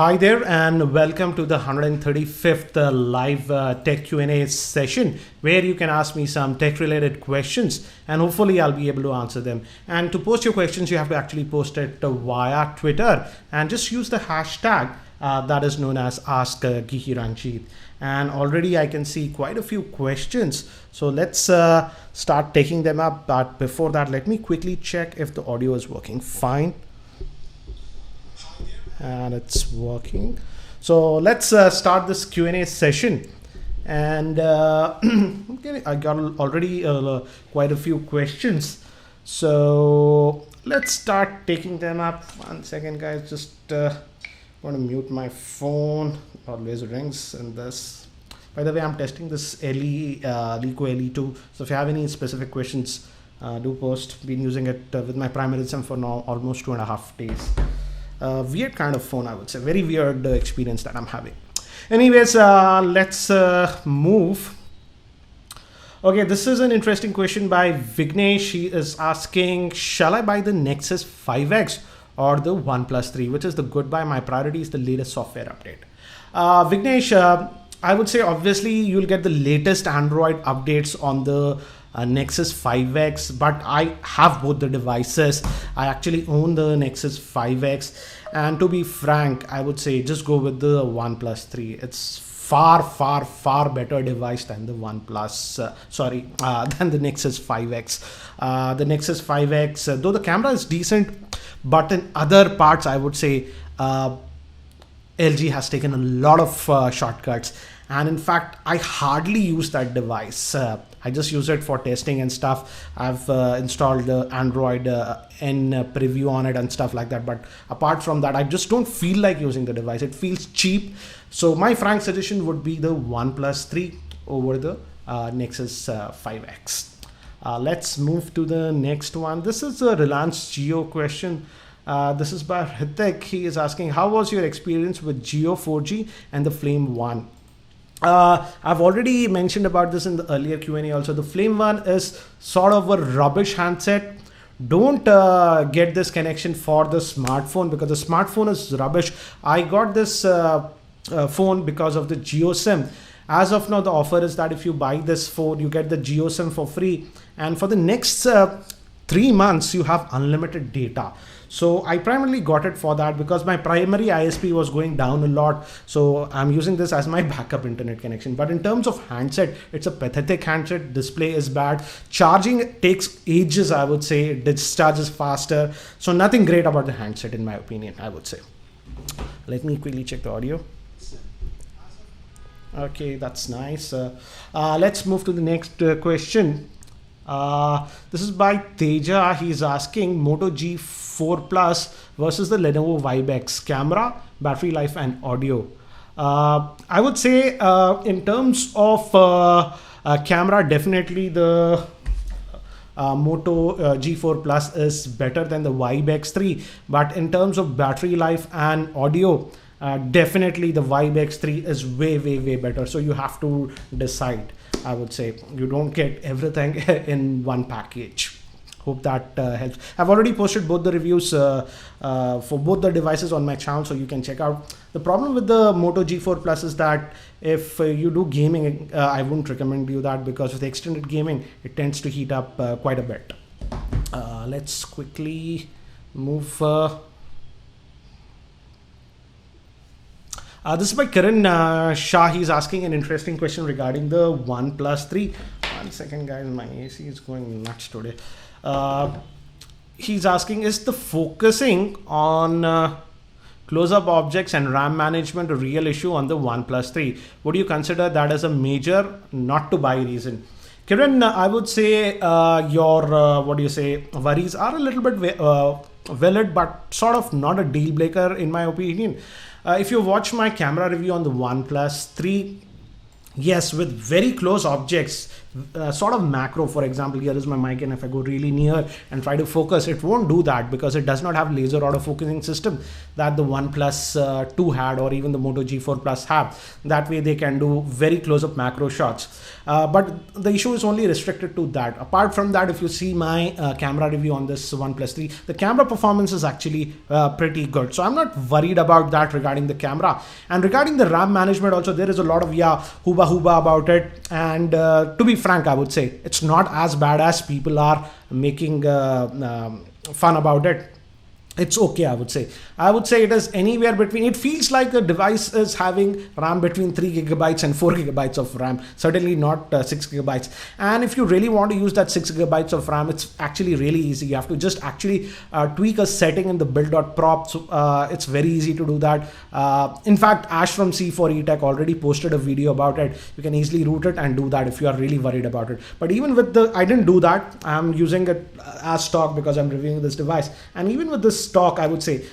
Hi there and welcome to the 135th live tech Q&A session where you can ask me some tech related questions and hopefully I'll be able to answer them. And to post your questions, you have to actually post it via Twitter and just use the hashtag that is known as askgeekyranjit. And already I can see quite a few questions. So let's start taking them up. But before that, let me quickly check if the audio is working fine. And it's working. So let's start this Q&A session. And okay, I got already quite a few questions. So let's start taking them up. 1 second, guys. Just want to mute my phone. Always rings in this. By the way, I'm testing this LeCo LE2. So if you have any specific questions, do post. Been using it with my primary sim for now almost 2.5 days. Weird kind of phone, I would say. Very weird experience that I'm having. Anyways, let's move. Okay, this is an interesting question by Vignesh. He is asking, shall I buy the Nexus 5X or the OnePlus 3? Which is the good buy? My priority is the latest software update. Vignesh, I would say obviously you'll get the latest Android updates on the Nexus 5X, but I have both the devices. I actually own the Nexus 5X, and to be frank, I would say just go with the OnePlus 3. It's far better device than the OnePlus, than the Nexus 5X. The Nexus 5X, though the camera is decent, but in other parts, I would say LG has taken a lot of shortcuts. And in fact, I hardly use that device. I just use it for testing and stuff. I've installed Android N preview on it and stuff like that. But apart from that, I just don't feel like using the device. It feels cheap. So my frank suggestion would be the OnePlus 3 over the Nexus 5X. Let's move to the next one. This is a Reliance Jio question. This is by Hithik. He is asking, how was your experience with Jio 4G and the Flame 1? I've already mentioned about this in the earlier Q&A also. The Flame 1 is sort of a rubbish handset. Don't get this connection for the smartphone because the smartphone is rubbish. I got this phone because of the Jio SIM. As of now, the offer is that if you buy this phone, you get the Jio SIM for free. And for the next 3 months, you have unlimited data. So I primarily got it for that because my primary ISP was going down a lot. So I'm using this as my backup internet connection. But in terms of handset, it's a pathetic handset. Display is bad. Charging takes ages, I would say. It discharges faster. So nothing great about the handset in my opinion, I would say. Let me quickly check the audio. Okay, that's nice. Let's move to the next question. This is by Teja. He's asking Moto G4 Plus versus the Lenovo Vibe X, camera, battery life and audio. I would say in terms of camera, definitely the Moto G4 Plus is better than the Vibe X3. But in terms of battery life and audio, definitely the Vibe X3 is way better. So you have to decide. I would say you don't get everything in one package. Hope that helps. I've already posted both the reviews for both the devices on my channel, so you can check out. The problem with the Moto G4 Plus is that if you do gaming, I wouldn't recommend you that because with extended gaming, it tends to heat up quite a bit. Let's quickly move. This is by Kiran Shah. He's asking an interesting question regarding the OnePlus 3. 1 second, guys. My AC is going nuts today. He's asking, is the focusing on close-up objects and RAM management a real issue on the OnePlus 3? Would you consider that as a major not to buy reason? Kiran, I would say your worries are a little bit valid, but sort of not a deal breaker in my opinion. If you watch my camera review on the OnePlus 3, yes, with very close objects, sort of macro. For example, here is my mic, and if I go really near and try to focus, it won't do that because it does not have laser autofocusing system that the OnePlus 2 had, or even the Moto G4 Plus have. That way they can do very close-up macro shots. But the issue is only restricted to that. Apart from that, if you see my camera review on this OnePlus 3, the camera performance is actually pretty good. So I'm not worried about that regarding the camera. And regarding the RAM management also, there is a lot of hooba about it. And to be frank, I would say it's not as bad as people are making fun about it. It's okay, I would say. I would say it is anywhere between, it feels like the device is having RAM between 3 gigabytes and 4 gigabytes of RAM. Certainly not 6 gigabytes. And if you really want to use that 6 gigabytes of RAM, it's actually really easy. You have to just actually tweak a setting in the build.prop. So it's very easy to do that. In fact, Ash from C4eTech already posted a video about it. You can easily root it and do that if you are really worried about it. But even with I didn't do that. I'm using it as stock because I'm reviewing this device. And even with this stock, I would say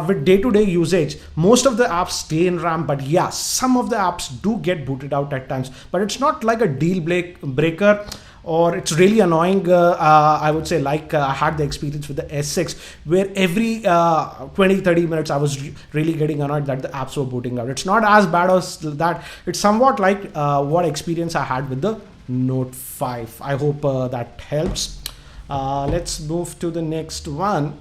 with day-to-day usage, most of the apps stay in RAM, but yeah, some of the apps do get booted out at times, but it's not like a deal breaker, or it's really annoying. I would say, like I had the experience with the S6 where every 20-30 minutes I was really getting annoyed that the apps were booting out. It's not as bad as that. It's somewhat like what experience I had with the Note 5. I hope that helps. Let's move to the next one.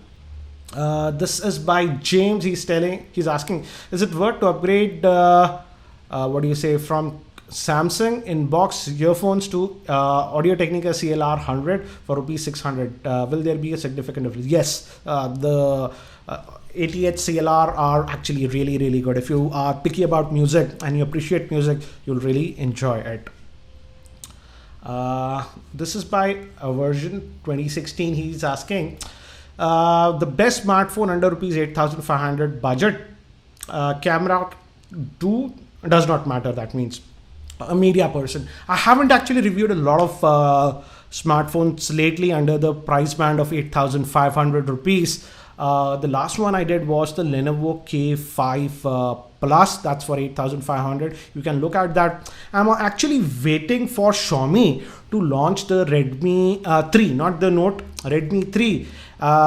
This is by James. He's asking, is it worth to upgrade what do you say, from Samsung in box earphones to Audio Technica CLR 100 for rupees 600? Will there be a significant difference? Yes, the ATH CLR are actually really good. If you are picky about music and you appreciate music, you'll really enjoy it. This is by a version 2016. He's asking, the best smartphone under rupees 8,500 budget, camera does not matter. That means a media person. I haven't actually reviewed a lot of smartphones lately under the price band of 8,500 rupees. The last one I did was the Lenovo K5 Plus. That's for 8,500. You can look at that. I'm actually waiting for Xiaomi to launch the Redmi 3, not the Note, Redmi 3.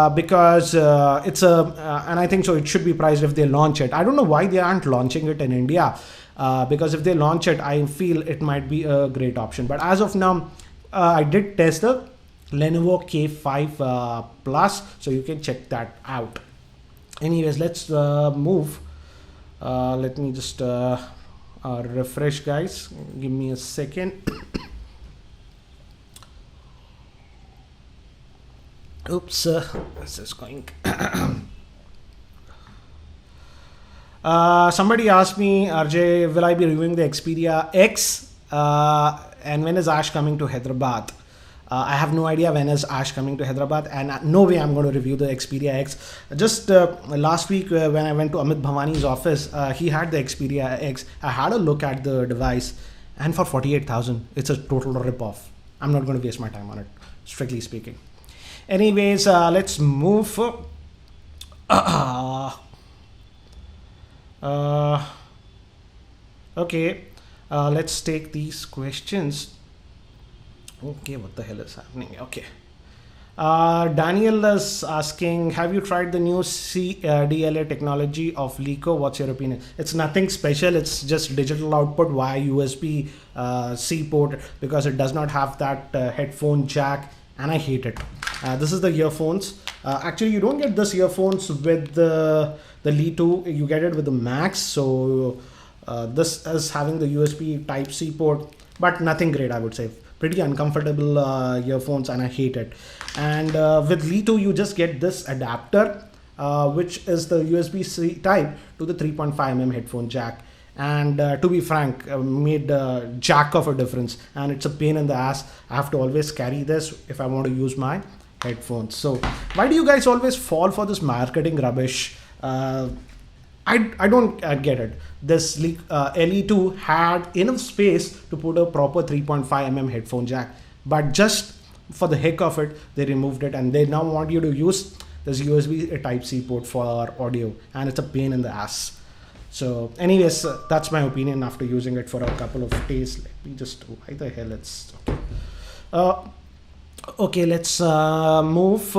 Because it's and I think so it should be priced if they launch it. I don't know why they aren't launching it in India, because if they launch it, I feel it might be a great option. But as of now, I did test the Lenovo K5 Plus, so you can check that out. Anyways, let's move. Let me just refresh, guys. Give me a second. Oops, this is going. Somebody asked me, RJ, will I be reviewing the Xperia X? And when is Ash coming to Hyderabad? I have no idea when is Ash coming to Hyderabad, and no way I'm going to review the Xperia X. Just last week when I went to Amit Bhavani's office, he had the Xperia X. I had a look at the device, and for 48,000, it's a total rip-off. I'm not going to waste my time on it, strictly speaking. Anyways, let's move. Okay, let's take these questions. Okay, what the hell is happening? Okay. Daniel is asking, have you tried the new CDLA technology of Lico? What's your opinion? It's nothing special. It's just digital output via USB C port, because it does not have that headphone jack, and I hate it. This is the earphones. Actually, you don't get this earphones with the Li 2. You get it with the Max. So this is having the USB Type C port, but nothing great, I would say. Pretty uncomfortable earphones, and I hate it. And with Li 2, you just get this adapter, which is the USB-C type to the 3.5mm headphone jack. And to be frank, made jack of a difference, and it's a pain in the ass. I have to always carry this if I want to use my headphones. So why do you guys always fall for this marketing rubbish? I don't get it. This LE2 had enough space to put a proper 3.5mm headphone jack, but just for the heck of it, they removed it, and they now want you to use this USB Type-C port for audio, and it's a pain in the ass. So anyways, that's my opinion after using it for a couple of days. Let me just, why the hell it's okay. Uh, okay, let's move.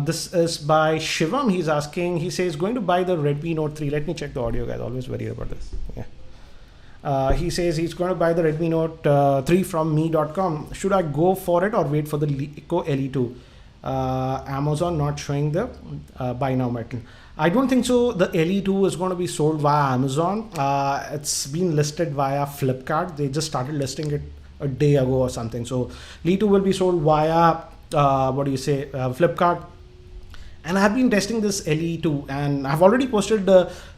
This is by Shivam. He's asking, he says, going to buy the Redmi Note 3. Let me check the audio, guys. Always worried about this. Yeah. He says he's going to buy the Redmi Note 3 from me.com. Should I go for it or wait for the Eco LE2? Amazon not showing the buy now button. I don't think so. The LE2 is going to be sold via Amazon. It's been listed via Flipkart. They just started listing it a day ago or something. So LE2 will be sold via Flipkart. And I have been testing this LE2, and I've already posted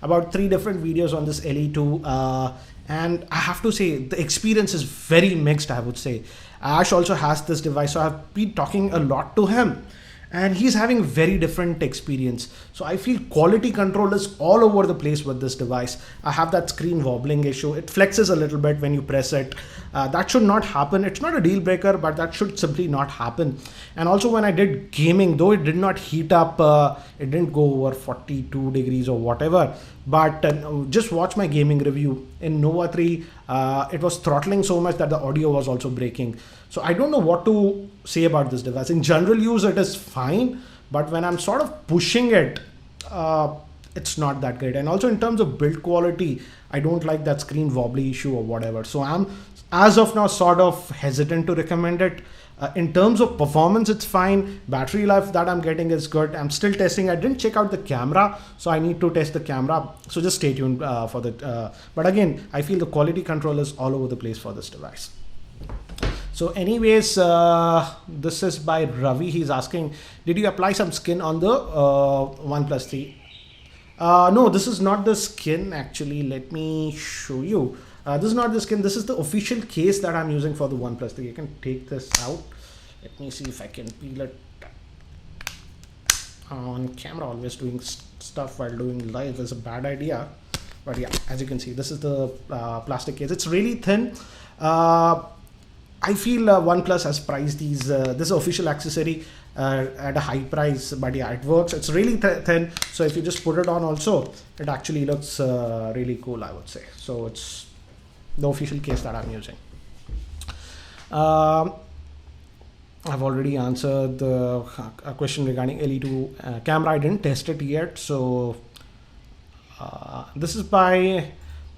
about 3 different videos on this LE2. And I have to say the experience is very mixed, I would say. Ash also has this device, so I've been talking a lot to him, and he's having very different experience. So I feel quality control is all over the place with this device. I have that screen wobbling issue. It flexes a little bit when you press it. That should not happen. It's not a deal breaker, but that should simply not happen. And also when I did gaming, though it did not heat up, it didn't go over 42 degrees or whatever, but just watch my gaming review in Nova 3. It was throttling so much that the audio was also breaking. So I don't know what to say about this device. In general use, it is fine, but when I'm sort of pushing it, it's not that great. And also in terms of build quality, I don't like that screen wobbly issue or whatever. So I'm, as of now, sort of hesitant to recommend it. In terms of performance, it's fine. Battery life that I'm getting is good. I'm still testing. I didn't check out the camera, so I need to test the camera. So just stay tuned for that. But again, I feel the quality control is all over the place for this device. So anyways, this is by Ravi. He's asking, did you apply some skin on the OnePlus 3? No, this is not the skin actually. Let me show you. This is not the skin. This is the official case that I'm using for the OnePlus 3. You can take this out. Let me see if I can peel it on camera. Always doing stuff while doing live is a bad idea. But yeah, as you can see, this is the plastic case. It's really thin. I feel OnePlus has priced these. This is official accessory at a high price, but yeah, it works. It's really thin. So if you just put it on also, it actually looks really cool, I would say. So it's the official case that I'm using. I've already answered the question regarding LE2 camera. I didn't test it yet. So this is by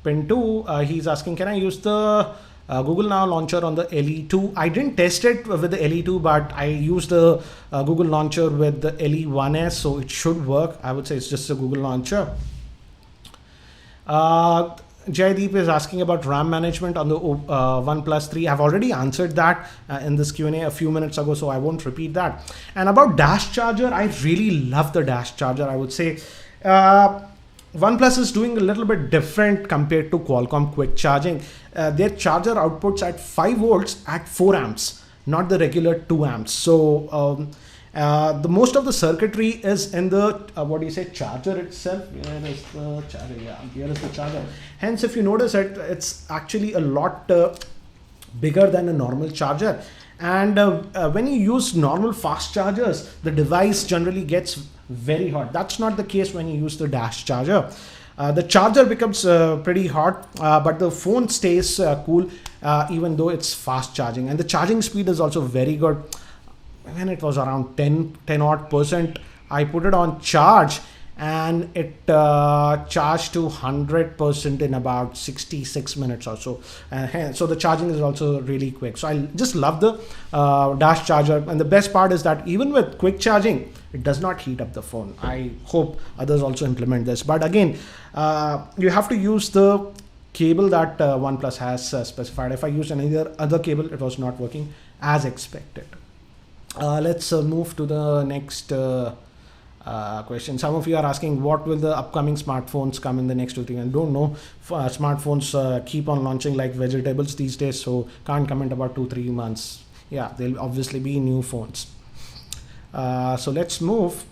Pintu. He's asking, can I use the Google Now launcher on the LE2? I didn't test it with the LE2, but I used the Google launcher with the LE1S, so it should work. I would say it's just a Google launcher. Jaydeep is asking about RAM management on the OnePlus 3. I've already answered that in this Q&A a few minutes ago, so I won't repeat that. And about dash charger, I really love the dash charger. I would say OnePlus is doing a little bit different compared to Qualcomm quick charging. Their charger outputs at 5 volts at 4 amps, not the regular 2 amps. So the most of the circuitry is in the charger itself. Where is the charger? Yeah, here is the charger. Hence, if you notice it, it's actually a lot bigger than a normal charger. And when you use normal fast chargers, the device generally gets very hot. That's not the case when you use the dash charger. The charger becomes pretty hot, but the phone stays cool even though it's fast charging. And the charging speed is also very good. When it was around 10 odd %, I put it on charge and it charged to 100% in about 66 minutes or so. So the charging is also really quick. So I just love the dash charger. And the best part is that even with quick charging, it does not heat up the phone. I hope others also implement this. But again, you have to use the cable that OnePlus has specified. If I used any other cable, it was not working as expected. Let's move to the next question. Some of you are asking, what will the upcoming smartphones come in the next 2-3 years? I don't know. Smartphones keep on launching like vegetables these days, so can't comment about 2-3 months. Yeah, there'll obviously be new phones. So let's move.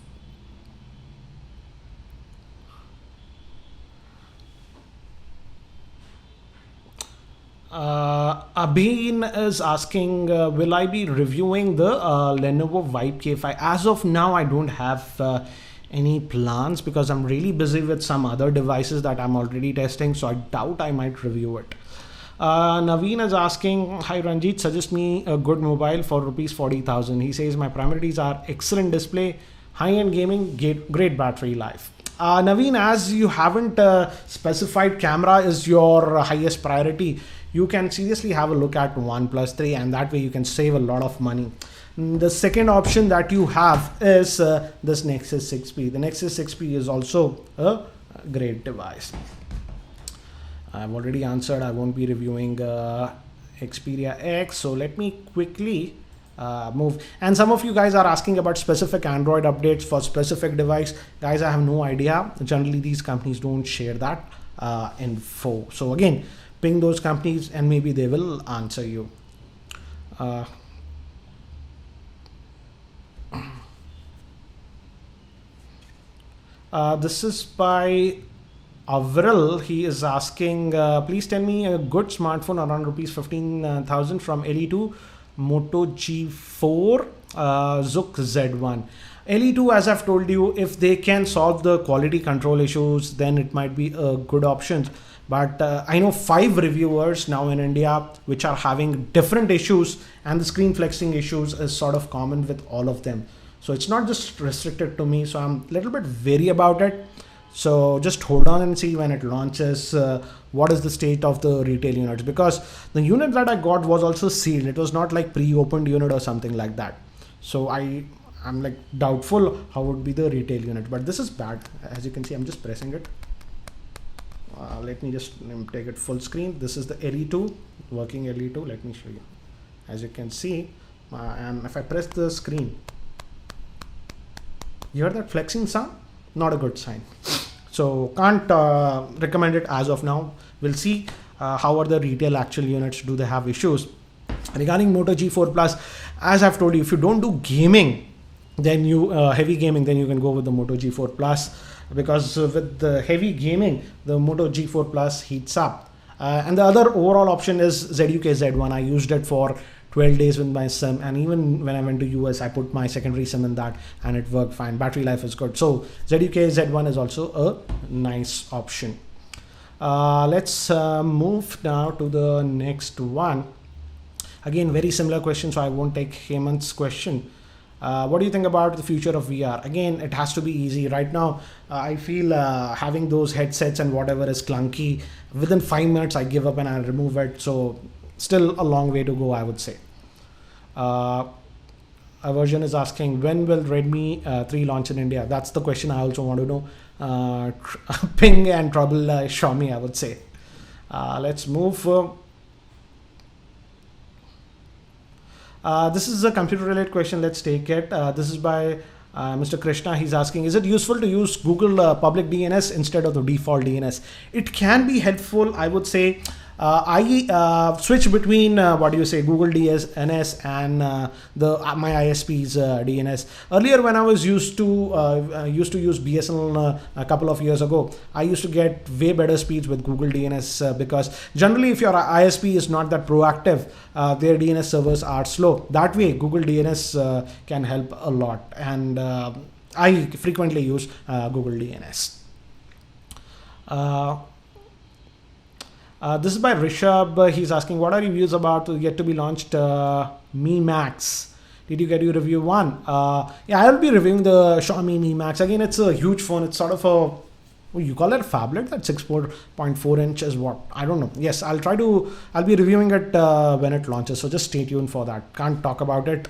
Abhin is asking, will I be reviewing the Lenovo Vibe K5? As of now, I don't have any plans because I'm really busy with some other devices that I'm already testing, so I doubt I might review it. Naveen is asking, hi Ranjit, suggest me a good mobile for rupees 40,000. He says my priorities are excellent display, high-end gaming, great battery life. Naveen, as you haven't specified camera is your highest priority, you can seriously have a look at OnePlus 3, and that way you can save a lot of money. The second option that you have is this Nexus 6P. The Nexus 6P is also a great device. I've already answered. I won't be reviewing Xperia X, so let me quickly move. And some of you guys are asking about specific Android updates for specific device. Guys, I have no idea. Generally, these companies don't share that info. So again, ping those companies and maybe they will answer you. This is by Avril. He is asking, please tell me a good smartphone around rupees 15,000 from LE2 Moto G4 Zook Z1. LE2, as I've told you, if they can solve the quality control issues, then it might be a good option. But I know 5 reviewers now in India which are having different issues, and the screen flexing issues is sort of common with all of them. So it's not just restricted to me. So I'm a little bit wary about it. So just hold on and see when it launches what is the state of the retail units, because the unit that I got was also sealed. It was not like pre-opened unit or something like that. So I'm like doubtful how would be the retail unit, but this is bad. As you can see, I'm just pressing it. Let me just take it full screen. This is the LE2, working LE2. Let me show you. As you can see, and if I press the screen, you hear that flexing sound? Not a good sign. So can't recommend it as of now. We'll see how are the retail actual units. Do they have issues? Regarding Moto G4 Plus, as I've told you, if you don't do gaming, then you heavy gaming, then you can go with the Moto G4 Plus, because with the heavy gaming, the Moto G4 Plus heats up. And the other overall option is ZUK Z1. I used it for 12 days with my SIM, and even when I went to US, I put my secondary SIM in that and it worked fine. Battery life is good. So ZUK Z1 is also a nice option. Let's move now to the next one. Again, very similar question, so I won't take Hemant's question. What do you think about the future of VR? Again, it has to be easy. Right now, I feel having those headsets and whatever is clunky. Within 5 minutes, I give up and I remove it. So still a long way to go, I would say. Aversion is asking, when will Redmi 3 launch in India? That's the question I also want to know. Ping and trouble Xiaomi, I would say. Let's move. This is a computer related question. Let's take it. This is by Mr. Krishna. He's asking, is it useful to use Google public DNS instead of the default DNS? It can be helpful, I would say. I switch between Google DNS and my ISP's DNS. Earlier, when I was used to use BSNL a couple of years ago, I used to get way better speeds with Google DNS because generally, if your ISP is not that proactive, their DNS servers are slow. That way, Google DNS can help a lot, and I frequently use Google DNS. This is by Rishabh. He's asking, what are your views about yet to be launched Mi Max? Did you get your review one? Yeah, I'll be reviewing the Xiaomi Mi Max. Again, it's a huge phone. It's sort of you call it a phablet? That 6.4 inch is what? I don't know. Yes, I'll be reviewing it when it launches. So just stay tuned for that. Can't talk about it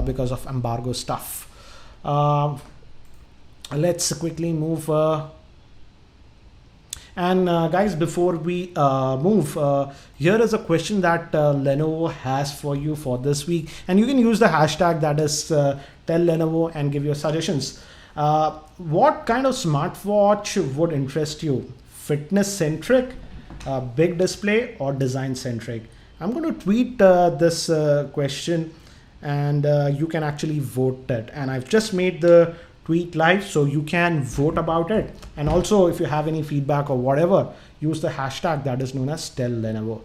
because of embargo stuff. Let's quickly move. And guys, before we move, here is a question that Lenovo has for you for this week, and you can use the hashtag that is tell Lenovo and give your suggestions. What kind of smartwatch would interest you? Fitness centric, big display, or design centric? I'm going to tweet this question, and you can actually vote it. And I've just made the tweet live, so you can vote about it. And also, if you have any feedback or whatever, use the hashtag that is known as tell Lenovo.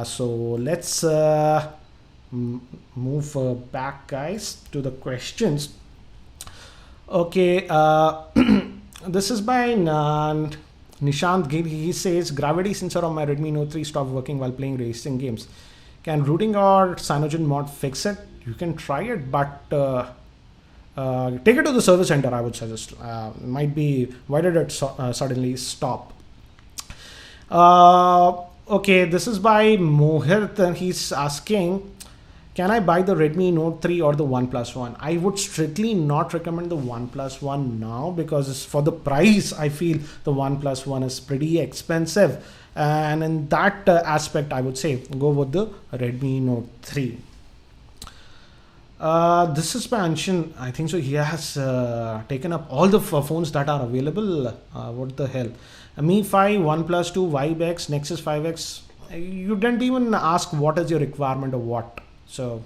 So let's move back, guys, to the questions. Okay, this is by Nishant, he says, gravity sensor on my Redmi Note 3 stopped working while playing racing games. Can rooting or Cyanogen mod fix it? You can try it, but take it to the service center, I would suggest. Might be, why did it suddenly stop? Okay, this is by Mohit, and he's asking, can I buy the Redmi Note 3 or the OnePlus One? I would strictly not recommend the OnePlus One now, because for the price, I feel the OnePlus One is pretty expensive. And in that aspect, I would say go with the Redmi Note 3. This is by Anshin. I think so. He has taken up all the phones that are available. What the hell? Mi 5, OnePlus 2, Vibe X, Nexus 5X. You didn't even ask what is your requirement or what. So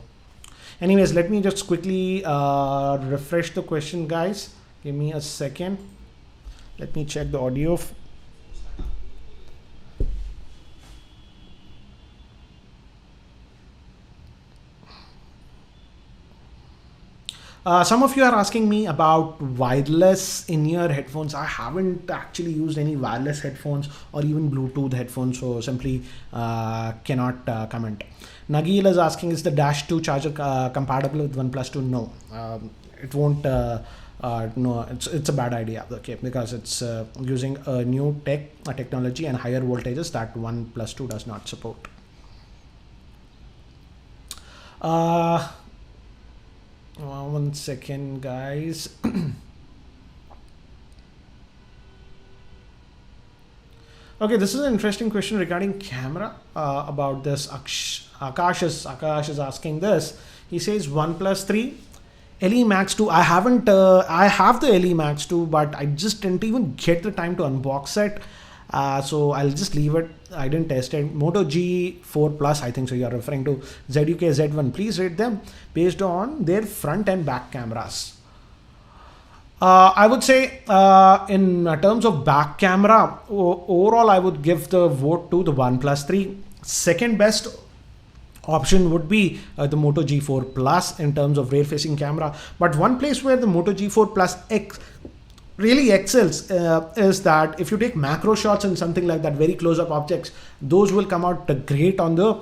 anyways, let me just quickly refresh the question, guys. Give me a second. Let me check the audio. Some of you are asking me about wireless in-ear headphones. I haven't actually used any wireless headphones or even Bluetooth headphones, so simply cannot comment. Nagil is asking, is the Dash 2 charger compatible with OnePlus 2? No, it won't. No, it's a bad idea, okay, because it's using a new technology and higher voltages that OnePlus 2 does not support. One second, guys. Okay, this is an interesting question regarding camera about this. Akash is asking this. He says OnePlus 3 LE Max 2. I haven't. I have the LE Max 2, but I just didn't even get the time to unbox it. So I'll just leave it. I didn't test it. Moto G4 Plus, I think so you're referring to. ZUK Z1. Please rate them based on their front and back cameras. I would say in terms of back camera, overall I would give the vote to the OnePlus 3. Second best option would be the Moto G4 Plus in terms of rear facing camera. But one place where the Moto G4 Plus really excels is that if you take macro shots and something like that, very close-up objects, those will come out great on the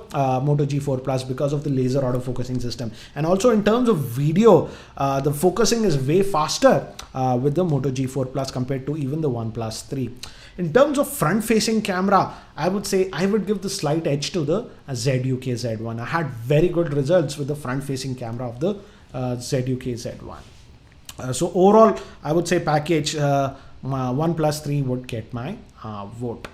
Moto G4 Plus because of the laser autofocusing system. And also in terms of video, the focusing is way faster with the Moto G4 Plus compared to even the OnePlus 3. In terms of front-facing camera, I would say I would give the slight edge to the ZUK Z1. I had very good results with the front-facing camera of the ZUK Z1. So overall, I would say package OnePlus 3 would get my vote.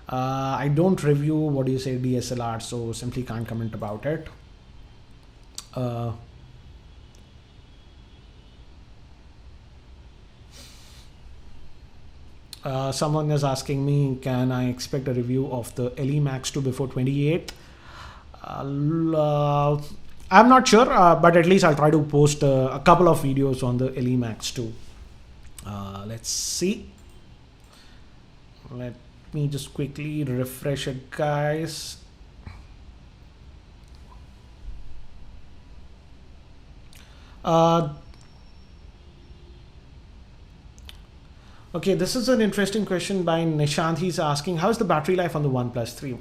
I don't review, what do you say, DSLR, so simply can't comment about it. Someone is asking me, can I expect a review of the LE Max 2 before 28th? I'm not sure, but at least I'll try to post a couple of videos on the LE Max 2. Let's see. Let me just quickly refresh it, guys. Okay, this is an interesting question by Nishant. He's asking, how's the battery life on the OnePlus 3?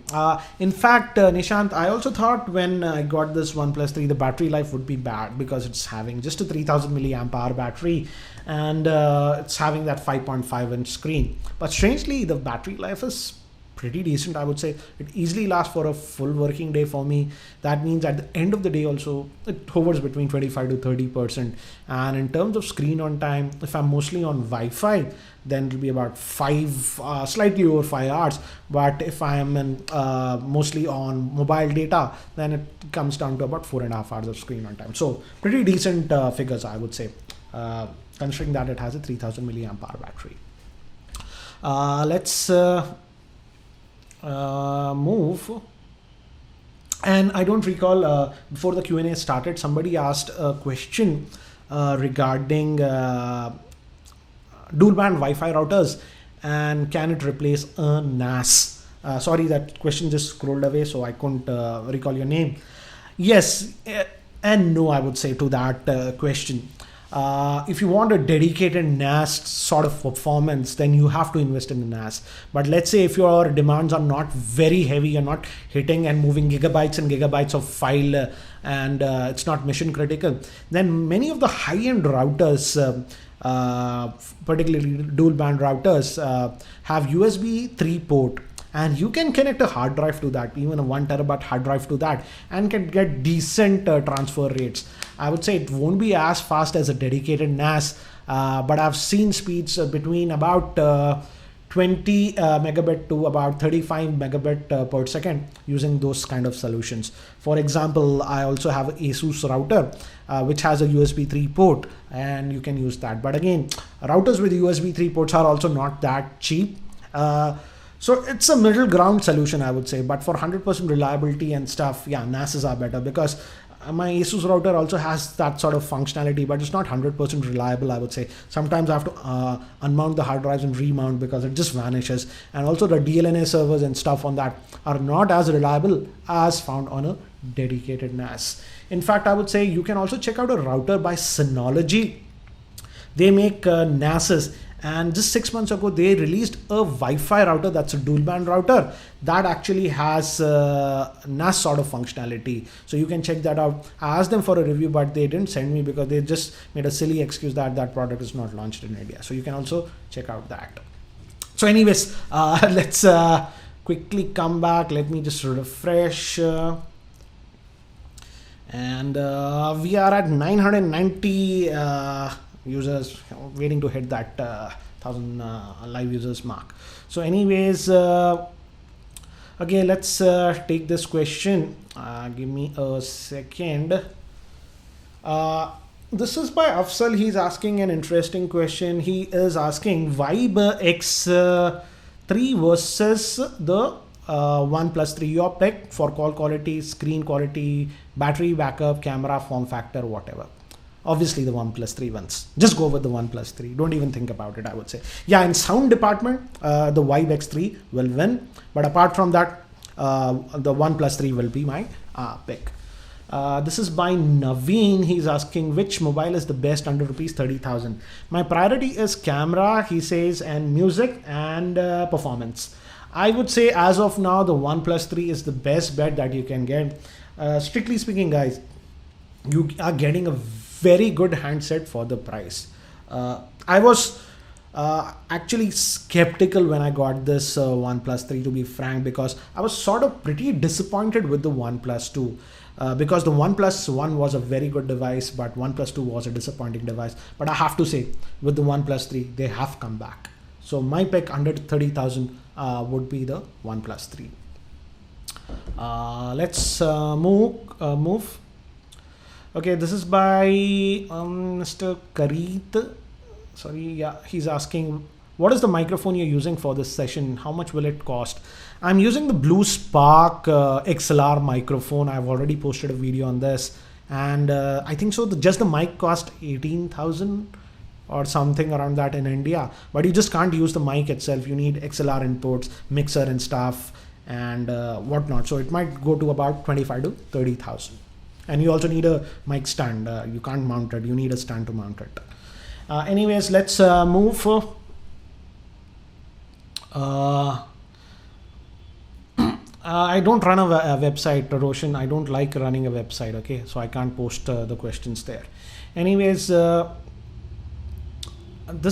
In fact, Nishant, I also thought when I got this OnePlus 3, the battery life would be bad because it's having just a 3000 milliamp hour battery and it's having that 5.5 inch screen. But strangely, the battery life is pretty decent, I would say. It easily lasts for a full working day for me. That means at the end of the day also, it hovers between 25 to 30%. And in terms of screen on time, if I'm mostly on Wi-Fi, then it'll be about slightly over 5 hours. But if I am mostly on mobile data, then it comes down to about 4.5 hours of screen on time. So pretty decent figures, I would say, considering that it has a 3000 milliamp hour battery. Let's move. And I don't recall, before the Q&A started, somebody asked a question regarding dual band Wi-Fi routers and can it replace a NAS? Sorry, that question just scrolled away, so I couldn't recall your name. Yes and no, I would say to that question. If you want a dedicated NAS sort of performance, then you have to invest in the NAS. But let's say if your demands are not very heavy, you're not hitting and moving gigabytes and gigabytes of file, and it's not mission critical, then many of the high-end routers, particularly dual band routers, have USB 3 port, and you can connect a hard drive to that, even a 1 terabyte hard drive to that, and can get decent transfer rates. I would say it won't be as fast as a dedicated NAS, but I've seen speeds between about 20 megabit to about 35 megabit per second using those kind of solutions. For example, I also have an Asus router which has a USB 3 port, and you can use that. But again, routers with USB 3 ports are also not that cheap. So it's a middle ground solution, I would say. But for 100% reliability and stuff, yeah, NASs are better, because my Asus router also has that sort of functionality, but it's not 100% reliable, I would say. Sometimes I have to unmount the hard drives and remount because it just vanishes. And also the DLNA servers and stuff on that are not as reliable as found on a dedicated NAS. In fact, I would say you can also check out a router by Synology. They make NASs. And just 6 months ago, they released a Wi-Fi router that's a dual band router that actually has NAS sort of functionality. So you can check that out. I asked them for a review, but they didn't send me because they just made a silly excuse that that product is not launched in India. So you can also check out that. So anyways, let's quickly come back. Let me just refresh. And we are at 990 users, waiting to hit that 1000 live users mark. So anyways, okay, let's take this question. Give me a second. This is by Afsal. He's asking an interesting question. He is asking Vibe X3 versus the OnePlus 3. Your pick for call quality, screen quality, battery backup, camera, form factor, whatever. Obviously the OnePlus 3 wins. Just go with the OnePlus 3. Don't even think about it, I would say. Yeah, in sound department, the Vibe X3 will win. But apart from that, the OnePlus 3 will be my pick. This is by Naveen. He's asking which mobile is the best under rupees 30,000. My priority is camera, he says, and music and performance. I would say as of now, the OnePlus 3 is the best bet that you can get. Strictly speaking, guys, you are getting a very good handset for the price. I was actually skeptical when I got this OnePlus 3, to be frank, because I was sort of pretty disappointed with the OnePlus 2. Because the OnePlus 1 was a very good device, but OnePlus 2 was a disappointing device. But I have to say, with the OnePlus 3, they have come back. So my pick under 30,000 would be the OnePlus 3. Let's move. Okay, this is by Mr. Kareet. Sorry, yeah, he's asking, what is the microphone you're using for this session? How much will it cost? I'm using the Blue Spark XLR microphone. I've already posted a video on this. And I think so just the mic cost 18,000 or something around that in India. But you just can't use the mic itself. You need XLR inputs, mixer and stuff, and whatnot. So it might go to about 25 to 30,000. And you also need a mic stand. You can't mount it. You need a stand to mount it. Anyways, let's move. I don't run a website, Roshan. I don't like running a website, okay? So I can't post the questions there. Anyways, this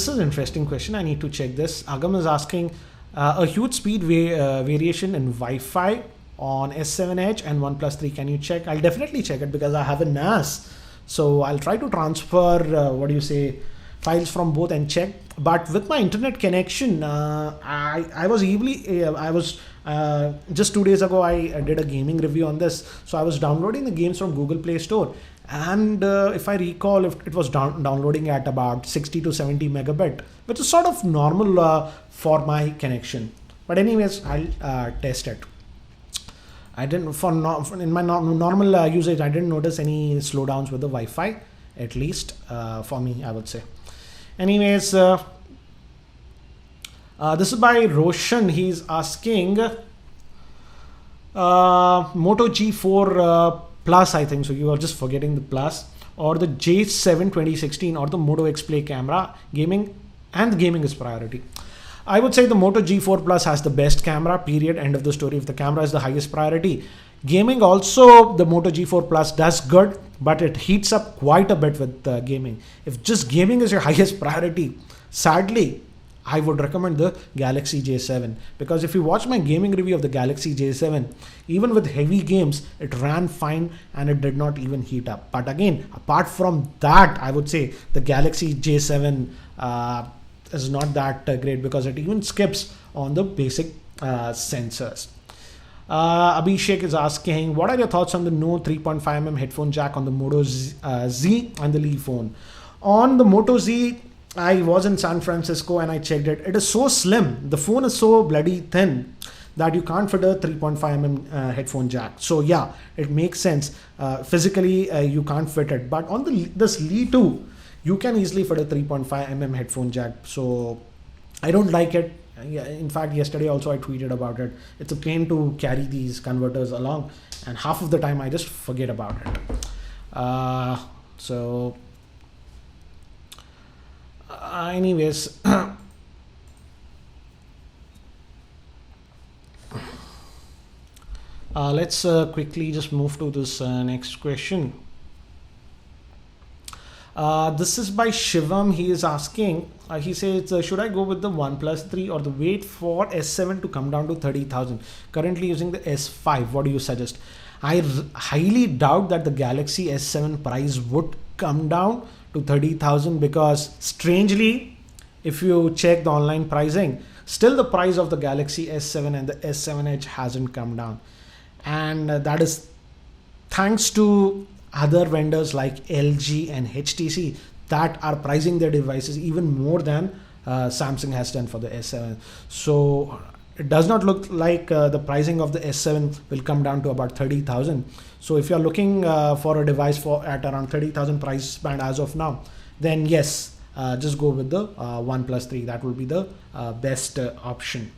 is an interesting question. I need to check this. Agam is asking a huge speed variation in Wi-Fi on S7 Edge and OnePlus 3. Can you check? I'll definitely check it because I have a NAS. So I'll try to transfer, files from both and check. But with my internet connection, I was just 2 days ago, I did a gaming review on this. So I was downloading the games from Google Play Store. And if I recall, it was downloading at about 60 to 70 megabit, which is sort of normal for my connection. But anyways, I'll test it. I didn't, in my normal usage, I didn't notice any slowdowns with the Wi-Fi, at least for me, I would say. Anyways, this is by Roshan. He's asking Moto G4 Plus, I think. So you are just forgetting the Plus. or the J7 2016 or the Moto X Play camera. Gaming is priority. I would say the Moto G4 Plus has the best camera, period, end of the story. If the camera is the highest priority. Gaming also, the Moto G4 Plus does good, but it heats up quite a bit with gaming. If just gaming is your highest priority, sadly, I would recommend the Galaxy J7, because if you watch my gaming review of the Galaxy J7, even with heavy games, it ran fine and it did not even heat up. But again, apart from that, I would say the Galaxy J7 is not that great, because it even skips on the basic sensors. Abhishek is asking, what are your thoughts on the no 3.5mm headphone jack on the Moto Z and the Lee phone? On the Moto Z, I was in San Francisco and I checked it. It is so slim. The phone is so bloody thin that you can't fit a 3.5mm headphone jack. So yeah, it makes sense. Physically, you can't fit it. But on this Lee 2, you can easily fit a 3.5mm headphone jack. So I don't like it. In fact, yesterday also I tweeted about it. It's a pain to carry these converters along, and half of the time I just forget about it. Anyways, let's quickly just move to this next question. This is by Shivam. He is asking, he says, should I go with the OnePlus 3 or the wait for S7 to come down to 30,000? Currently using the S5. What do you suggest? I highly doubt that the Galaxy S7 price would come down to 30,000, because strangely, if you check the online pricing, still the price of the Galaxy S7 and the S7 Edge hasn't come down. And that is thanks to other vendors like LG and HTC that are pricing their devices even more than Samsung has done for the S7. So it does not look like the pricing of the S7 will come down to about 30,000. So if you're looking for a device at around 30,000 price band as of now, then yes, just go with the OnePlus 3. That will be the best option.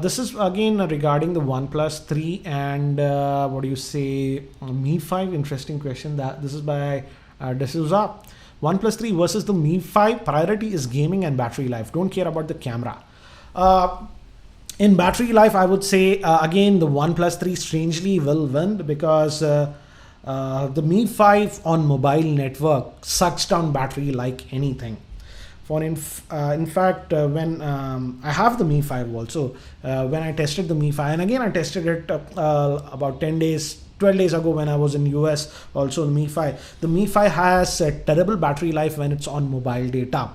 This is again regarding the OnePlus 3 and what do you say, Mi 5. Interesting question. This is by D'Souza. OnePlus 3 versus the Mi 5. Priority is gaming and battery life. Don't care about the camera. In battery life, I would say again the OnePlus 3 strangely will win, because the Mi 5 on mobile network sucks down battery like anything. In fact, when I have the Mi 5 also, when I tested the Mi 5, and again I tested it about 12 days ago when I was in US, also the Mi 5. The Mi 5 has a terrible battery life when it's on mobile data.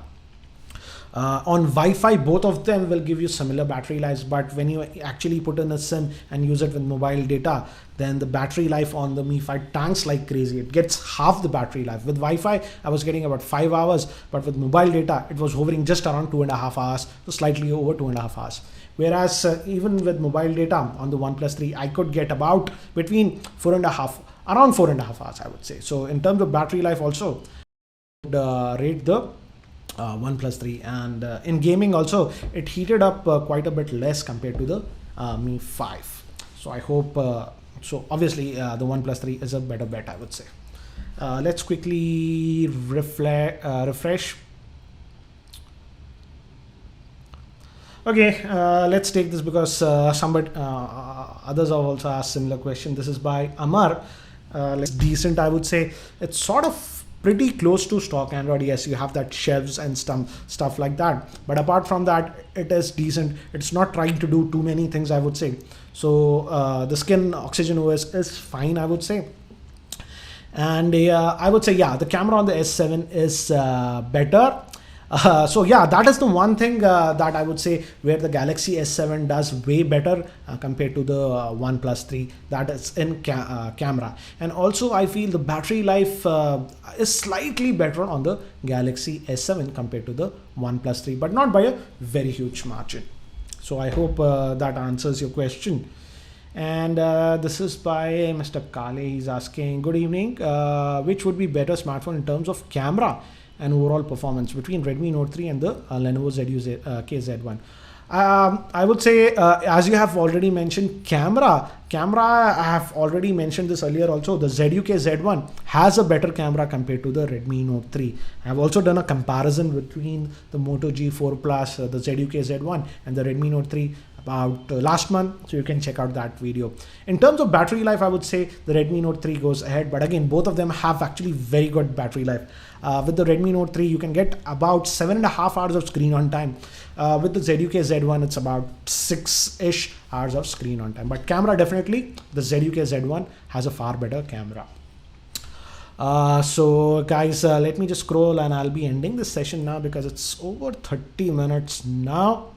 On Wi-Fi, both of them will give you similar battery lives, but when you actually put in a SIM and use it with mobile data, then the battery life on the Mi 5 tanks like crazy. It gets half the battery life. With Wi-Fi, I was getting about 5 hours, but with mobile data, it was hovering just around 2.5 hours, so slightly over 2.5 hours. Whereas even with mobile data on the OnePlus 3, I could get about between around 4.5 hours, I would say. So in terms of battery life also, I would rate the OnePlus 3, and in gaming also it heated up quite a bit less compared to the Mi 5. So I hope so obviously the OnePlus 3 is a better bet, I would say. Let's quickly refresh. Okay, let's take this because somebody others have also asked similar question. This is by Amar. Decent, I would say. It's sort of pretty close to stock Android. Yes, you have that shelves and stuff like that, but apart from that, it is decent. It's not trying to do too many things, I would say. So the skin Oxygen OS is fine, I would say. And I would say, yeah, the camera on the S7 is better. So yeah, that is the one thing that I would say where the Galaxy S7 does way better compared to the OnePlus 3, that is in camera. And also I feel the battery life is slightly better on the Galaxy S7 compared to the OnePlus 3, but not by a very huge margin. So I hope that answers your question. And this is by Mr. Kale. He's asking, good evening, which would be better smartphone in terms of camera and overall performance between Redmi Note 3 and the Lenovo KZ1? I would say, as you have already mentioned, camera. I have already mentioned this earlier also. The ZUK Z1 has a better camera compared to the Redmi Note 3. I have also done a comparison between the Moto G4 Plus, the ZUK Z1 and the Redmi Note 3 about last month, so you can check out that video. In terms of battery life, I would say the Redmi Note 3 goes ahead, but again, both of them have actually very good battery life. With the Redmi Note 3, you can get about 7.5 hours of screen on time. With the ZUK Z1, it's about 6-ish hours of screen on time. But camera, definitely, the ZUK Z1 has a far better camera. So guys, let me just scroll and I'll be ending this session now because it's over 30 minutes now.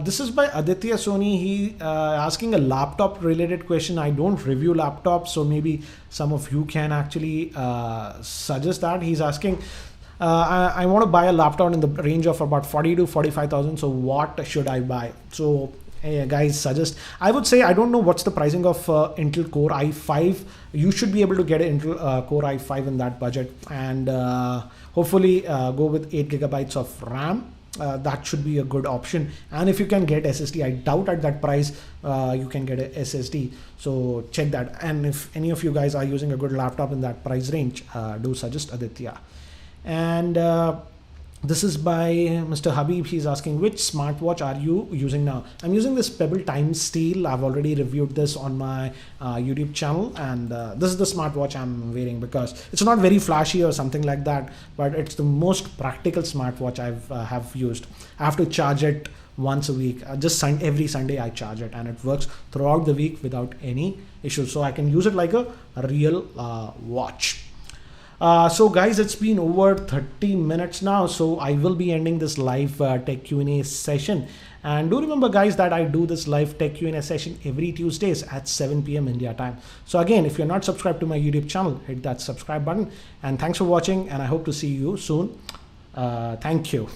This is by Aditya Soni. He asking a laptop related question. I don't review laptops, so maybe some of you can actually suggest that. He's asking, I want to buy a laptop in the range of about 40 to 45,000. So what should I buy? So hey guys, suggest. I would say, I don't know what's the pricing of Intel Core i5. You should be able to get an Intel Core i5 in that budget, and hopefully go with 8 gigabytes of RAM. That should be a good option. And if you can get SSD, I doubt at that price you can get a SSD, so check that. And if any of you guys are using a good laptop in that price range, do suggest Aditya. And this is by Mr. Habib. He's asking, which smartwatch are you using now? I'm using this Pebble Time Steel. I've already reviewed this on my YouTube channel, and this is the smartwatch I'm wearing because it's not very flashy or something like that, but it's the most practical smartwatch I've have used. I have to charge it once a week. Just every Sunday I charge it, and it works throughout the week without any issues. So I can use it like a real watch. So guys, it's been over 30 minutes now, so I will be ending this live tech Q&A session. And do remember guys that I do this live tech Q&A session every Tuesdays at 7 p.m. India time. So again, if you're not subscribed to my YouTube channel, hit that subscribe button. And thanks for watching, and I hope to see you soon. Thank you.